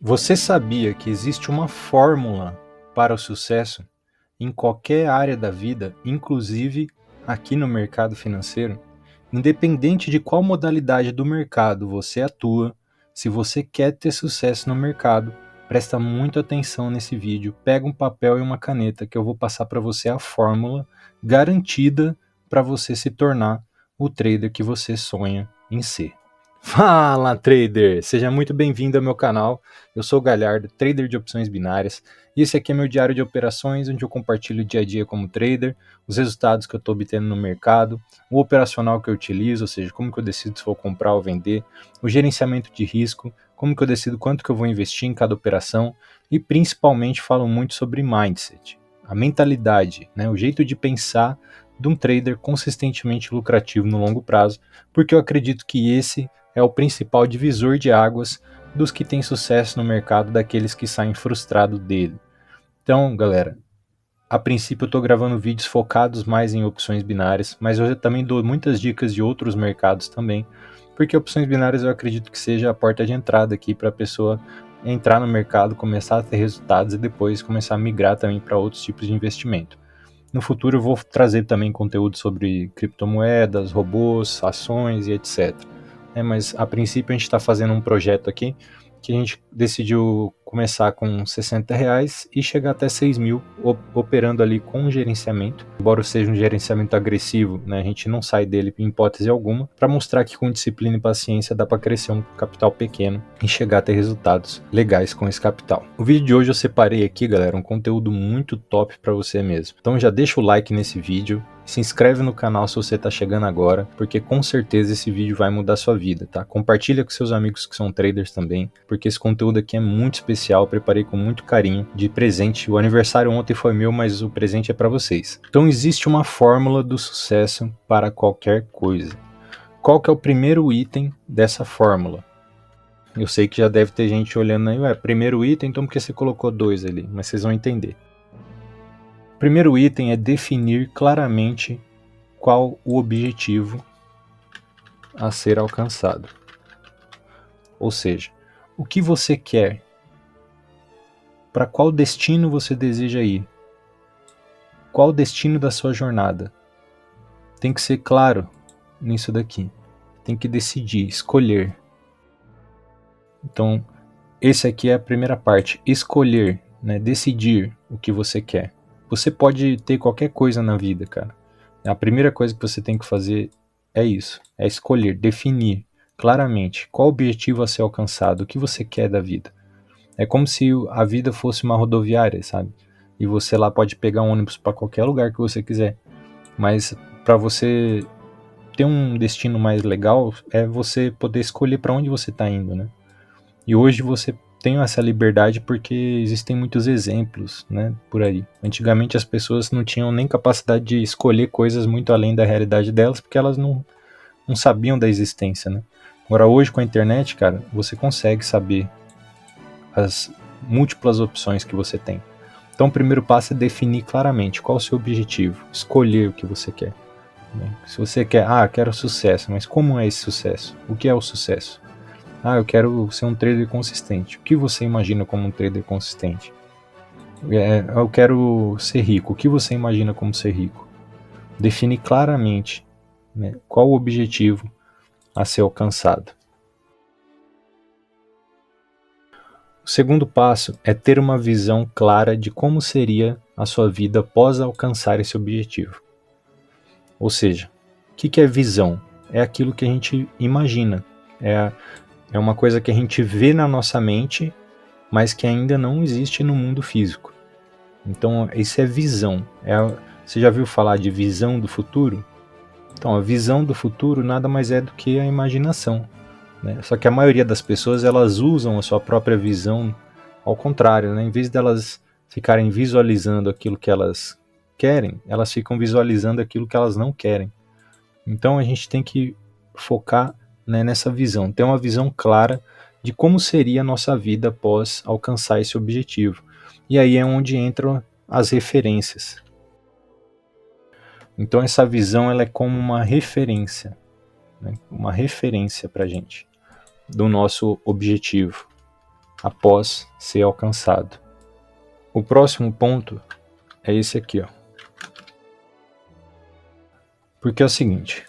Você sabia que existe uma fórmula para o sucesso em qualquer área da vida, inclusive aqui no mercado financeiro? Independente de qual modalidade do mercado você atua, se você quer ter sucesso no mercado, presta muita atenção nesse vídeo, pega um papel e uma caneta que eu vou passar para você a fórmula garantida para você se tornar o trader que você sonha em ser. Fala, trader! Seja muito bem-vindo ao meu canal. Eu sou o Galhardo, trader de opções binárias, e esse aqui é meu diário de operações, onde eu compartilho o dia a dia como trader, os resultados que eu estou obtendo no mercado, o operacional que eu utilizo, ou seja, como que eu decido se vou comprar ou vender, o gerenciamento de risco, como que eu decido quanto que eu vou investir em cada operação, e principalmente falo muito sobre mindset, a mentalidade, né, o jeito de pensar de um trader consistentemente lucrativo no longo prazo, porque eu acredito que esse é o principal divisor de águas dos que têm sucesso no mercado, daqueles que saem frustrados dele. Então, galera, a princípio eu estou gravando vídeos focados mais em opções binárias, mas eu também dou muitas dicas de outros mercados também, porque opções binárias eu acredito que seja a porta de entrada aqui para a pessoa entrar no mercado, começar a ter resultados e depois começar a migrar também para outros tipos de investimento. No futuro eu vou trazer também conteúdo sobre criptomoedas, robôs, ações e etc. Mas a princípio a gente está fazendo um projeto aqui que a gente decidiu começar com R$ 60 e chegar até 6 mil operando ali com gerenciamento. Embora seja um gerenciamento agressivo, né, a gente não sai dele em hipótese alguma, para mostrar que com disciplina e paciência dá para crescer um capital pequeno e chegar a ter resultados legais com esse capital. O vídeo de hoje eu separei aqui, galera, um conteúdo muito top para você mesmo. Então já deixa o like nesse vídeo, se inscreve no canal se você está chegando agora, porque com certeza esse vídeo vai mudar sua vida, tá? Compartilha com seus amigos que são traders também, porque esse conteúdo aqui é muito especial, preparei com muito carinho de presente. O aniversário ontem foi meu, mas o presente é para vocês. Então existe uma fórmula do sucesso para qualquer coisa. Qual que é o primeiro item dessa fórmula? Eu sei que já deve ter gente olhando aí, primeiro item, então por que você colocou 2 ali? Mas vocês vão entender. O primeiro item é definir claramente qual o objetivo a ser alcançado. Ou seja, o que você quer, para qual destino você deseja ir, qual o destino da sua jornada. Tem que ser claro nisso daqui, tem que decidir, escolher. Então, esse aqui é a primeira parte, escolher, né? Decidir o que você quer. Você pode ter qualquer coisa na vida, cara. A primeira coisa que você tem que fazer é isso, é escolher, definir claramente qual o objetivo a ser alcançado, o que você quer da vida. É como se a vida fosse uma rodoviária, sabe? E você lá pode pegar um ônibus para qualquer lugar que você quiser. Mas para você ter um destino mais legal, é você poder escolher para onde você está indo, né? E hoje você tem essa liberdade porque existem muitos exemplos, né, por aí. Antigamente as pessoas não tinham nem capacidade de escolher coisas muito além da realidade delas, porque elas não sabiam da existência, né? Agora hoje com a internet, cara, você consegue saber as múltiplas opções que você tem. Então o primeiro passo é definir claramente qual é o seu objetivo, escolher o que você quer. Se você quer, quero sucesso, mas como é esse sucesso? O que é o sucesso? Eu quero ser um trader consistente. O que você imagina como um trader consistente? Eu quero ser rico. O que você imagina como ser rico? Define claramente, né, qual o objetivo a ser alcançado. O segundo passo é ter uma visão clara de como seria a sua vida após alcançar esse objetivo. Ou seja, o que é visão? É aquilo que a gente imagina. É uma coisa que a gente vê na nossa mente, mas que ainda não existe no mundo físico. Então, isso é visão. Você já viu falar de visão do futuro? Então, a visão do futuro nada mais é do que a imaginação, né? Só que a maioria das pessoas, elas usam a sua própria visão ao contrário, né? Em vez delas ficarem visualizando aquilo que elas querem, elas ficam visualizando aquilo que elas não querem. Então, a gente tem que focar, né, nessa visão, ter uma visão clara de como seria a nossa vida após alcançar esse objetivo. E aí é onde entram as referências. Então essa visão ela é como uma referência, né? Uma referência para a gente, do nosso objetivo. após ser alcançado. O próximo ponto é esse aqui, ó. Porque é o seguinte,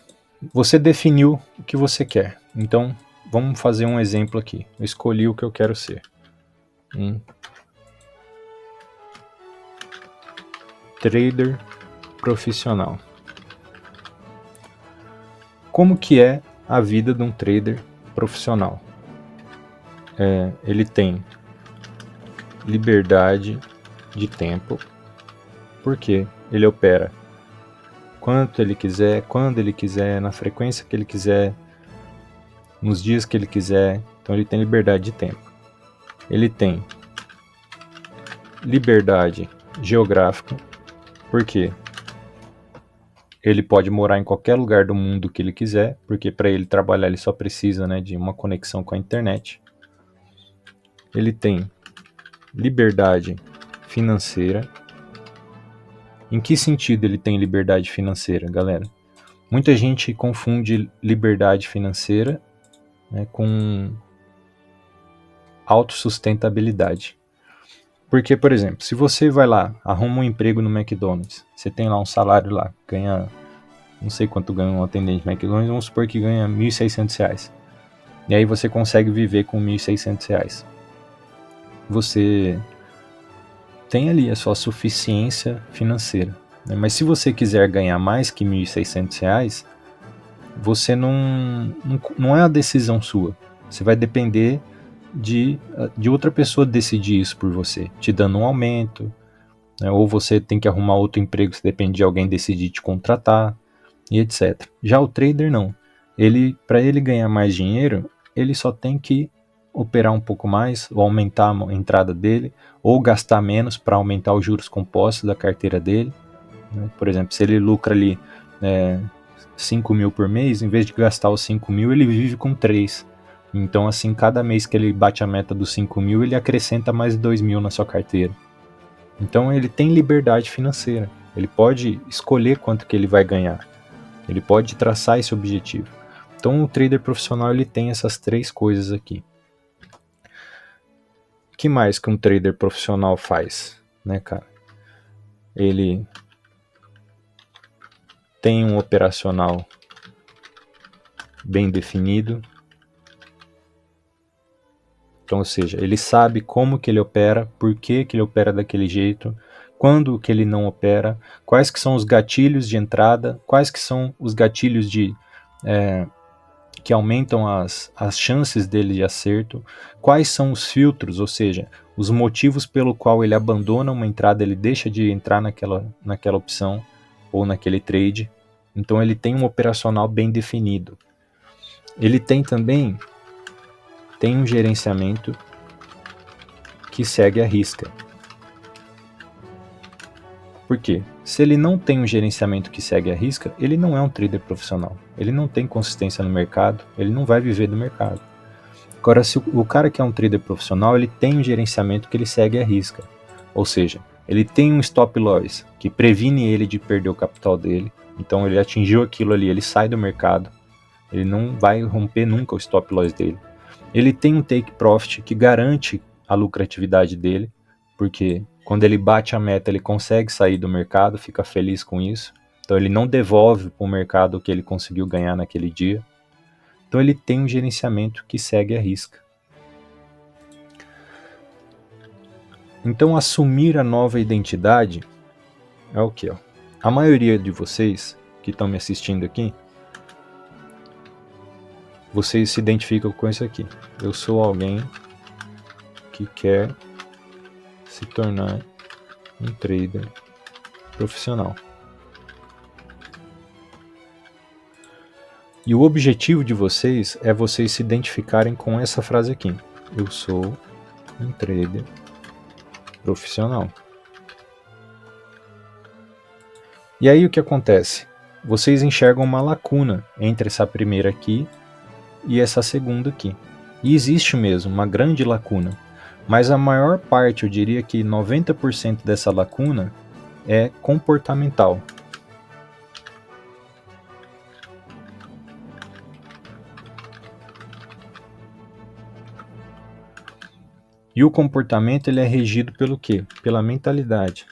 você definiu o que você quer. Então, vamos fazer um exemplo aqui. Eu escolhi o que eu quero ser. Um trader profissional. Como que é a vida de um trader profissional? Ele tem liberdade de tempo, porque ele opera quanto ele quiser, quando ele quiser, na frequência que ele quiser, nos dias que ele quiser. Então ele tem liberdade de tempo. Ele tem liberdade geográfica, porque ele pode morar em qualquer lugar do mundo que ele quiser, porque para ele trabalhar ele só precisa, né, de uma conexão com a internet. Ele tem liberdade financeira. Em que sentido ele tem liberdade financeira, galera? Muita gente confunde liberdade financeira, né, com autossustentabilidade. Porque, por exemplo, se você vai lá, arruma um emprego no McDonald's, você tem lá um salário lá, ganha, não sei quanto ganha um atendente de McDonald's, vamos supor que ganha R$1.600. E aí você consegue viver com R$1.600. Você tem ali a sua suficiência financeira. Né? Mas se você quiser ganhar mais que R$1.600, você não é a decisão sua. Você vai depender de outra pessoa decidir isso por você, te dando um aumento, né? Ou você tem que arrumar outro emprego, você depende de alguém decidir te contratar, e etc. Já o trader não. Para ele ganhar mais dinheiro, ele só tem que operar um pouco mais, ou aumentar a entrada dele, ou gastar menos para aumentar os juros compostos da carteira dele. Né? Por exemplo, se ele lucra ali 5 mil por mês, em vez de gastar os 5 mil, ele vive com 3. Então, assim, cada mês que ele bate a meta dos 5 mil, ele acrescenta mais 2 mil na sua carteira. Então, ele tem liberdade financeira. Ele pode escolher quanto que ele vai ganhar. Ele pode traçar esse objetivo. Então, o trader profissional ele tem essas 3 coisas aqui. O que mais que um trader profissional faz, né, cara? Ele tem um operacional bem definido. Então, ou seja, ele sabe como que ele opera, por que que ele opera daquele jeito, quando que ele não opera, quais que são os gatilhos de entrada, quais que são os gatilhos que aumentam as chances dele de acerto, quais são os filtros, ou seja, os motivos pelo qual ele abandona uma entrada, ele deixa de entrar naquela opção ou naquele trade. Então ele tem um operacional bem definido. Ele tem um gerenciamento que segue à risca. Por quê? Se ele não tem um gerenciamento que segue à risca, ele não é um trader profissional. Ele não tem consistência no mercado, ele não vai viver do mercado. Agora, se o cara que é um trader profissional, ele tem um gerenciamento que ele segue à risca. Ou seja, ele tem um stop loss que previne ele de perder o capital dele. Então ele atingiu aquilo ali, ele sai do mercado. Ele não vai romper nunca o stop loss dele. Ele tem um take profit que garante a lucratividade dele, porque quando ele bate a meta, ele consegue sair do mercado, fica feliz com isso. Então ele não devolve para o mercado o que ele conseguiu ganhar naquele dia. Então ele tem um gerenciamento que segue à risca. Então assumir a nova identidade é o que? A maioria de vocês que estão me assistindo aqui, vocês se identificam com isso aqui. Eu sou alguém que quer se tornar um trader profissional. E o objetivo de vocês é vocês se identificarem com essa frase aqui. Eu sou um trader profissional. E aí o que acontece? Vocês enxergam uma lacuna entre essa primeira aqui e essa segunda aqui. E existe mesmo uma grande lacuna. Mas a maior parte, eu diria que 90% dessa lacuna é comportamental. E o comportamento ele é regido pelo quê? Pela mentalidade.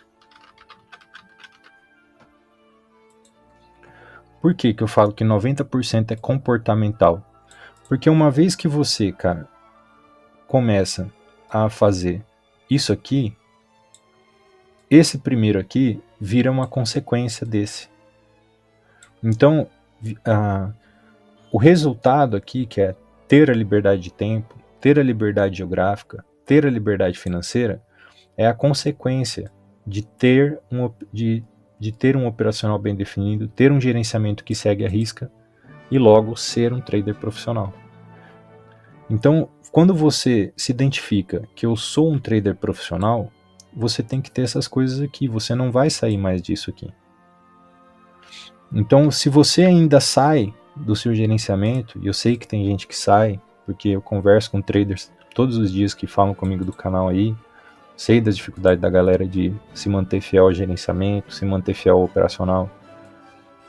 Por que eu falo que 90% é comportamental? Porque uma vez que você, cara, começa a fazer isso aqui, esse primeiro aqui vira uma consequência desse. Então, o resultado aqui, que é ter a liberdade de tempo, ter a liberdade geográfica, ter a liberdade financeira, é a consequência de ter um operacional bem definido, ter um gerenciamento que segue a risca e logo ser um trader profissional. Então, quando você se identifica que eu sou um trader profissional, você tem que ter essas coisas aqui, você não vai sair mais disso aqui. Então, se você ainda sai do seu gerenciamento, e eu sei que tem gente que sai, porque eu converso com traders todos os dias que falam comigo do canal aí, sei das dificuldades da galera de se manter fiel ao gerenciamento, se manter fiel ao operacional.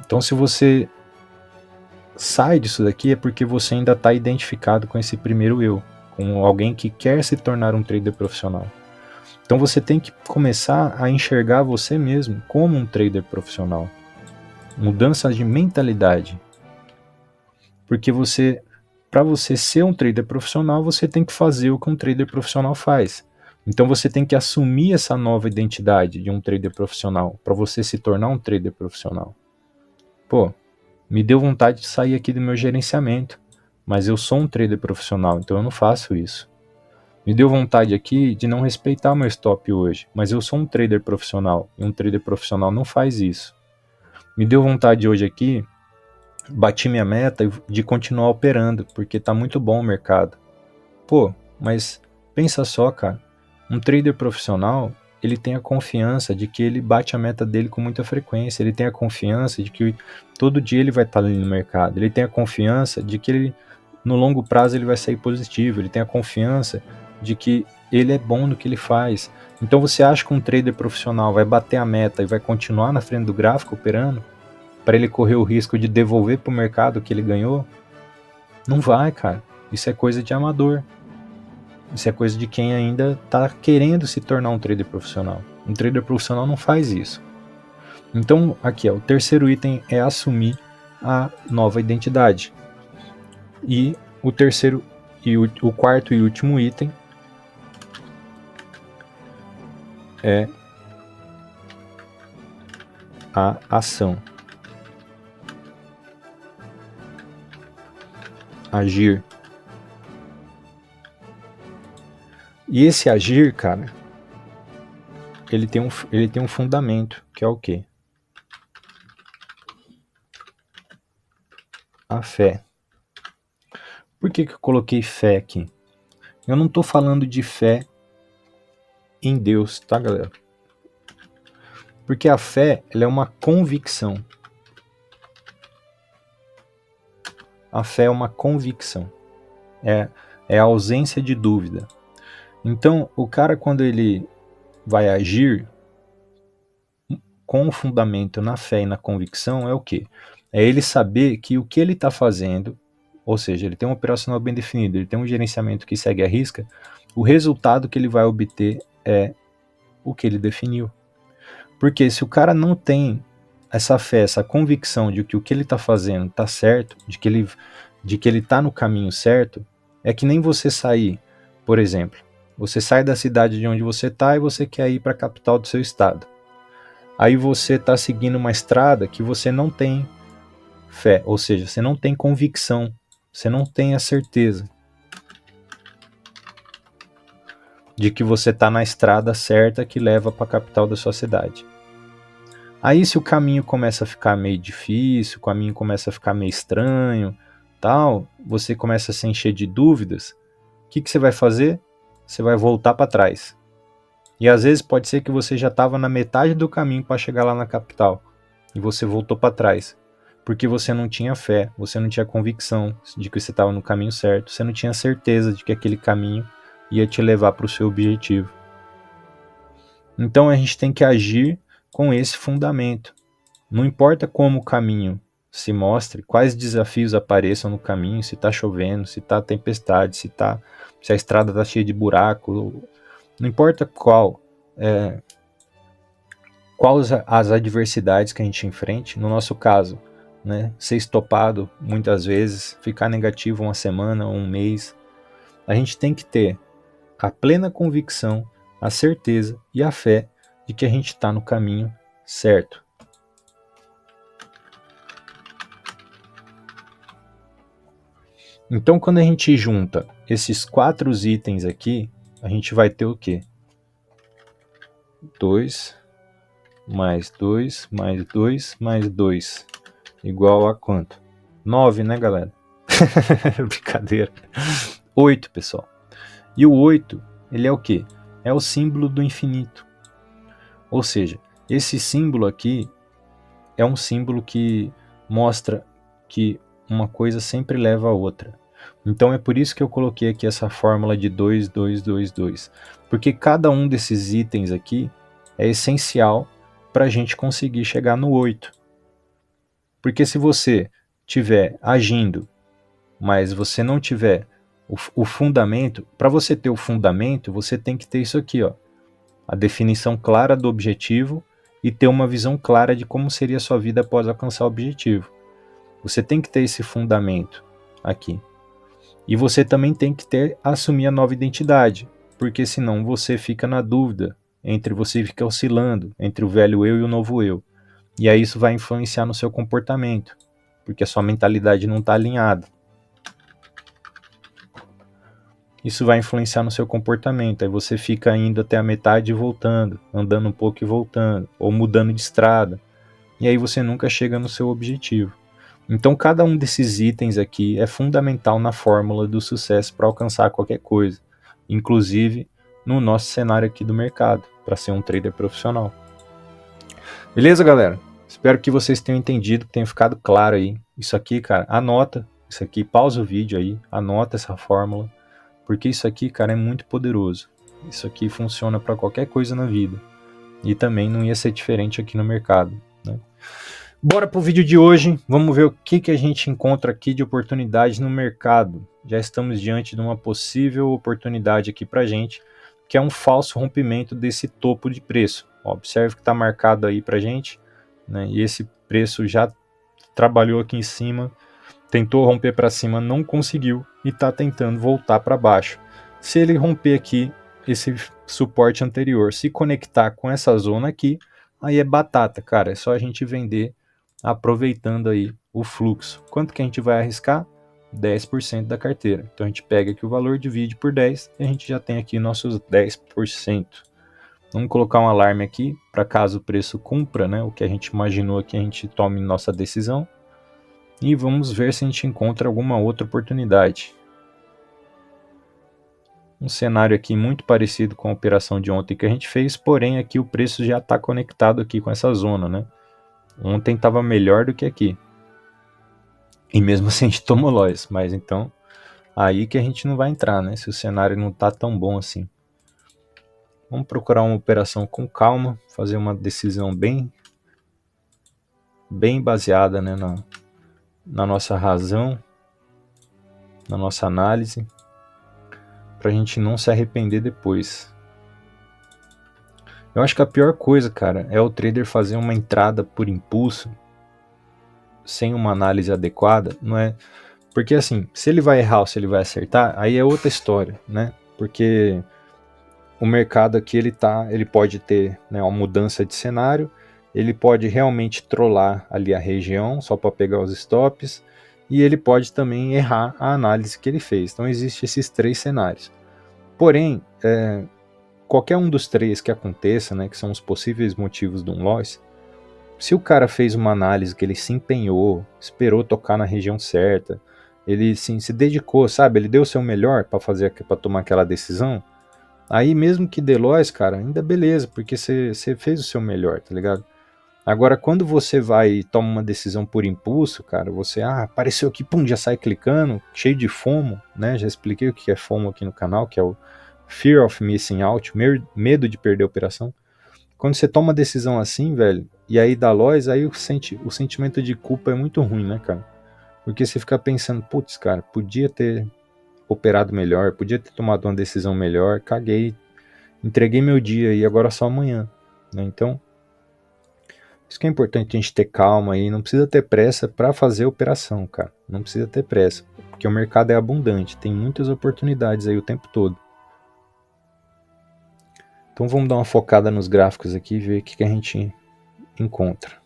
Então, se você sai disso daqui, é porque você ainda está identificado com esse primeiro eu, com alguém que quer se tornar um trader profissional. Então, você tem que começar a enxergar você mesmo como um trader profissional. Mudança de mentalidade. Porque para você ser um trader profissional, você tem que fazer o que um trader profissional faz. Então você tem que assumir essa nova identidade de um trader profissional para você se tornar um trader profissional. Pô, me deu vontade de sair aqui do meu gerenciamento, mas eu sou um trader profissional, então eu não faço isso. Me deu vontade aqui de não respeitar o meu stop hoje, mas eu sou um trader profissional e um trader profissional não faz isso. Me deu vontade hoje aqui, bati minha meta de continuar operando, porque tá muito bom o mercado. Pô, mas pensa só, cara, um trader profissional, ele tem a confiança de que ele bate a meta dele com muita frequência, ele tem a confiança de que todo dia ele vai estar ali no mercado, ele tem a confiança de que ele, no longo prazo ele vai sair positivo, ele tem a confiança de que ele é bom no que ele faz. Então você acha que um trader profissional vai bater a meta e vai continuar na frente do gráfico operando para ele correr o risco de devolver para o mercado o que ele ganhou? Não vai, cara. Isso é coisa de amador. Isso é coisa de quem ainda está querendo se tornar um trader profissional. Um trader profissional não faz isso. Então, aqui, o terceiro item é assumir a nova identidade. E o terceiro e o quarto e último item é a ação. Agir. E esse agir, cara, ele tem um fundamento, que é o quê? A fé. Por que eu coloquei fé aqui? Eu não estou falando de fé em Deus, tá, galera? Porque a fé, ela é uma convicção. A fé é uma convicção. É a ausência de dúvida. Então, o cara, quando ele vai agir com o fundamento na fé e na convicção, é o quê? É ele saber que o que ele está fazendo, ou seja, ele tem um operacional bem definido, ele tem um gerenciamento que segue a risca, o resultado que ele vai obter é o que ele definiu. Porque se o cara não tem essa fé, essa convicção de que o que ele está fazendo está certo, de que ele está no caminho certo, é que nem você sair, por exemplo, você sai da cidade de onde você está e você quer ir para a capital do seu estado. Aí você está seguindo uma estrada que você não tem fé, ou seja, você não tem convicção, você não tem a certeza de que você está na estrada certa que leva para a capital da sua cidade. Aí se o caminho começa a ficar meio difícil, o caminho começa a ficar meio estranho, tal, você começa a se encher de dúvidas, o que você vai fazer? Você vai voltar para trás. E às vezes pode ser que você já estava na metade do caminho para chegar lá na capital e você voltou para trás, porque você não tinha fé, você não tinha convicção de que você estava no caminho certo, você não tinha certeza de que aquele caminho ia te levar para o seu objetivo. Então a gente tem que agir com esse fundamento. Não importa como o caminho se mostre, quais desafios apareçam no caminho, se está chovendo, se está tempestade, se a estrada está cheia de buraco, não importa quais as adversidades que a gente enfrente, no nosso caso, né, ser estopado muitas vezes, ficar negativo uma semana, um mês, a gente tem que ter a plena convicção, a certeza e a fé de que a gente está no caminho certo. Então, quando a gente junta esses 4 itens aqui, a gente vai ter o quê? 2 mais 2 mais 2 mais 2 igual a quanto? 9, né, galera? Brincadeira. 8, pessoal. E o 8, ele é o quê? É o símbolo do infinito. Ou seja, esse símbolo aqui é um símbolo que mostra que uma coisa sempre leva a outra. Então é por isso que eu coloquei aqui essa fórmula de 2, 2, 2, 2. Porque cada um desses itens aqui é essencial para a gente conseguir chegar no 8. Porque se você estiver agindo, mas você não tiver o fundamento, para você ter o fundamento, você tem que ter isso aqui, ó, a definição clara do objetivo e ter uma visão clara de como seria a sua vida após alcançar o objetivo. Você tem que ter esse fundamento aqui. E você também tem que assumir a nova identidade, porque senão você fica na dúvida, você fica oscilando entre o velho eu e o novo eu. E aí isso vai influenciar no seu comportamento, porque a sua mentalidade não está alinhada. Isso vai influenciar no seu comportamento, aí você fica indo até a metade e voltando, andando um pouco e voltando, ou mudando de estrada, e aí você nunca chega no seu objetivo. Então cada um desses itens aqui é fundamental na fórmula do sucesso para alcançar qualquer coisa, inclusive no nosso cenário aqui do mercado, para ser um trader profissional. Beleza, galera? Espero que vocês tenham entendido, que tenha ficado claro aí. Isso aqui, cara, anota, isso aqui, pausa o vídeo aí, anota essa fórmula, porque isso aqui, cara, é muito poderoso. Isso aqui funciona para qualquer coisa na vida. E também não ia ser diferente aqui no mercado, né? Bora pro vídeo de hoje, vamos ver o que a gente encontra aqui de oportunidade no mercado. Já estamos diante de uma possível oportunidade aqui pra gente, que é um falso rompimento desse topo de preço. Observe que está marcado aí pra gente, né? E esse preço já trabalhou aqui em cima, tentou romper para cima, não conseguiu e está tentando voltar para baixo. Se ele romper aqui esse suporte anterior, se conectar com essa zona aqui, aí é batata, cara, é só a gente vender aproveitando aí o fluxo. Quanto que a gente vai arriscar? 10% da carteira. Então a gente pega aqui o valor, divide por 10 e a gente já tem aqui nossos 10%. Vamos colocar um alarme aqui para caso o preço cumpra, né, o que a gente imaginou que a gente tome nossa decisão. E vamos ver se a gente encontra alguma outra oportunidade. Um cenário aqui muito parecido com a operação de ontem que a gente fez, porém aqui o preço já está conectado aqui com essa zona, né? Ontem estava melhor do que aqui. E mesmo assim a gente tomou loss, mas então aí que a gente não vai entrar, né? Se o cenário não está tão bom assim. Vamos procurar uma operação com calma, fazer uma decisão bem baseada, né, na nossa razão, na nossa análise, para a gente não se arrepender depois. Eu acho que a pior coisa, cara, é o trader fazer uma entrada por impulso, sem uma análise adequada, não é? Porque assim, se ele vai errar ou se ele vai acertar, aí é outra história, né? Porque o mercado aqui ele pode ter, né, uma mudança de cenário, ele pode realmente trollar ali a região só para pegar os stops, e ele pode também errar a análise que ele fez. Então existem esses 3 cenários. Porém, qualquer um dos 3 que aconteça, né, que são os possíveis motivos de um loss, se o cara fez uma análise que ele se empenhou, esperou tocar na região certa, ele sim, se dedicou, sabe, ele deu o seu melhor para tomar aquela decisão, aí mesmo que dê loss, cara, ainda beleza, porque você fez o seu melhor, tá ligado? Agora, quando você vai e toma uma decisão por impulso, cara, você, apareceu aqui, pum, já sai clicando, cheio de FOMO, né? Já expliquei o que é FOMO aqui no canal, que é o Fear of Missing Out, medo de perder a operação. Quando você toma decisão assim, velho, e aí dá loss, aí o sentimento de culpa é muito ruim, né, cara? Porque você fica pensando, putz, cara, podia ter operado melhor, podia ter tomado uma decisão melhor, caguei, entreguei meu dia e agora só amanhã, né? Então, isso que é importante a gente ter calma aí, não precisa ter pressa para fazer a operação, cara. Não precisa ter pressa, porque o mercado é abundante, tem muitas oportunidades aí o tempo todo. Então vamos dar uma focada nos gráficos aqui e ver o que a gente encontra.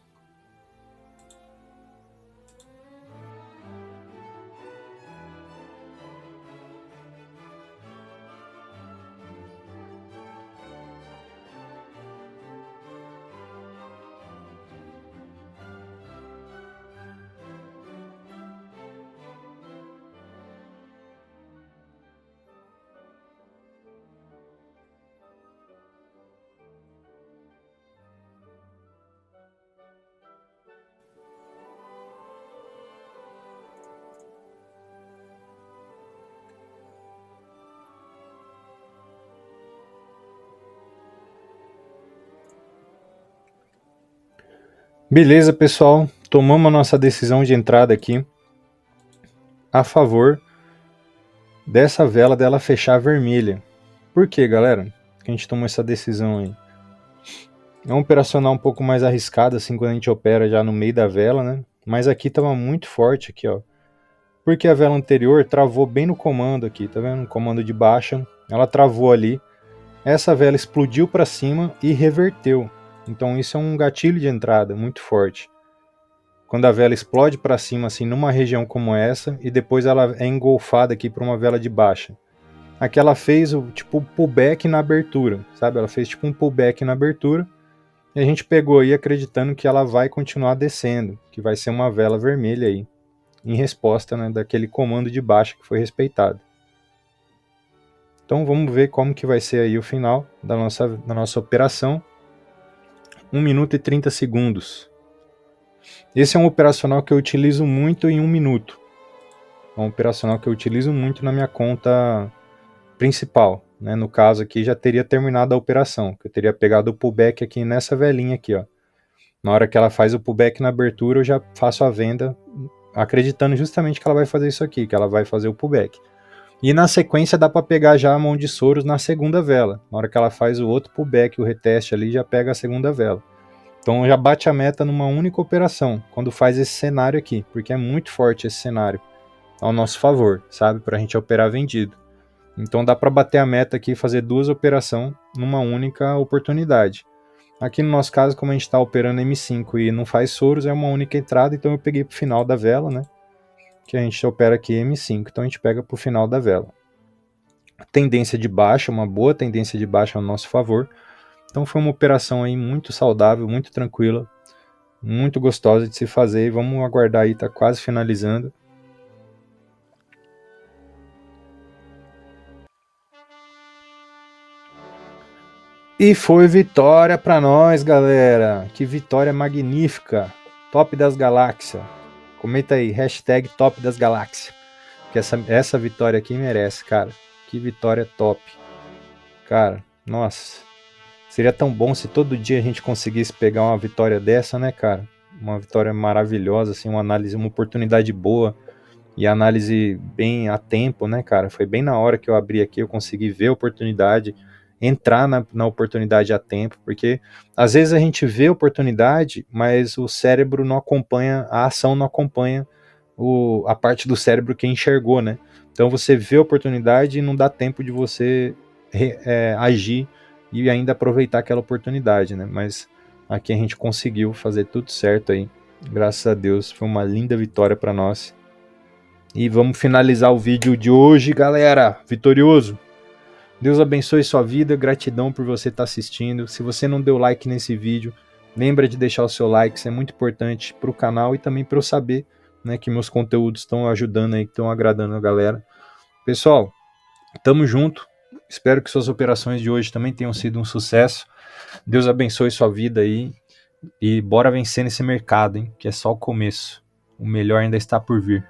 Beleza, pessoal, tomamos a nossa decisão de entrada aqui a favor dessa vela dela fechar vermelha. Por que, galera, que a gente tomou essa decisão aí? É um operacional um pouco mais arriscado, assim, quando a gente opera já no meio da vela, né? Mas aqui tava muito forte aqui, ó. Porque a vela anterior travou bem no comando aqui, tá vendo? No comando de baixa, ela travou ali. Essa vela explodiu para cima e reverteu. Então isso é um gatilho de entrada muito forte. Quando a vela explode para cima, assim, numa região como essa, e depois ela é engolfada aqui por uma vela de baixa. Aqui ela fez o tipo pullback na abertura, sabe? Ela fez tipo um pullback na abertura. E a gente pegou aí acreditando que ela vai continuar descendo, que vai ser uma vela vermelha aí, em resposta, né, daquele comando de baixa que foi respeitado. Então vamos ver como que vai ser aí o final da nossa operação. 1 minuto e 30 segundos. Esse é um operacional que eu utilizo muito em 1 minuto. É um operacional que eu utilizo muito na minha conta principal. Né? No caso aqui já teria terminado a operação, que eu teria pegado o pullback aqui nessa velinha aqui, ó. Na hora que ela faz o pullback na abertura, eu já faço a venda, acreditando justamente que ela vai fazer isso aqui, que ela vai fazer o pullback. E na sequência dá para pegar já a mão de Soros na segunda vela. Na hora que ela faz o outro pullback, o reteste ali, já pega a segunda vela. Então já bate a meta numa única operação, quando faz esse cenário aqui, porque é muito forte esse cenário ao nosso favor, sabe? Para a gente operar vendido. Então dá para bater a meta aqui e fazer 2 operações numa única oportunidade. Aqui no nosso caso, como a gente está operando M5 e não faz Soros, é uma única entrada, então eu peguei para o final da vela, né? Que a gente opera aqui M5, então a gente pega para o final da vela. Tendência de baixa, uma boa tendência de baixa ao nosso favor. Então foi uma operação aí muito saudável, muito tranquila, muito gostosa de se fazer. E vamos aguardar aí, tá quase finalizando. E foi vitória para nós, galera. Que vitória magnífica. Top das galáxias. Comenta aí, hashtag top das galáxias. Que essa vitória aqui merece, cara. Que vitória top. Cara, nossa. Seria tão bom se todo dia a gente conseguisse pegar uma vitória dessa, né, cara? Uma vitória maravilhosa, assim, uma análise, uma oportunidade boa e análise bem a tempo, né, cara? Foi bem na hora que eu abri aqui, eu consegui ver a oportunidade, entrar na oportunidade a tempo, porque às vezes a gente vê a oportunidade, mas o cérebro não acompanha, a ação não acompanha a parte do cérebro que enxergou, né? Então você vê a oportunidade e não dá tempo de você agir e ainda aproveitar aquela oportunidade, né? Mas aqui a gente conseguiu fazer tudo certo aí, graças a Deus, foi uma linda vitória para nós. E vamos finalizar o vídeo de hoje, galera, vitorioso. Deus abençoe sua vida, gratidão por você estar assistindo. Se você não deu like nesse vídeo, lembra de deixar o seu like, isso é muito importante para o canal e também para eu saber, né, que meus conteúdos estão ajudando aí, que estão agradando a galera. Pessoal, tamo junto. Espero que suas operações de hoje também tenham sido um sucesso. Deus abençoe sua vida aí e bora vencer nesse mercado, hein? Que é só o começo. O melhor ainda está por vir.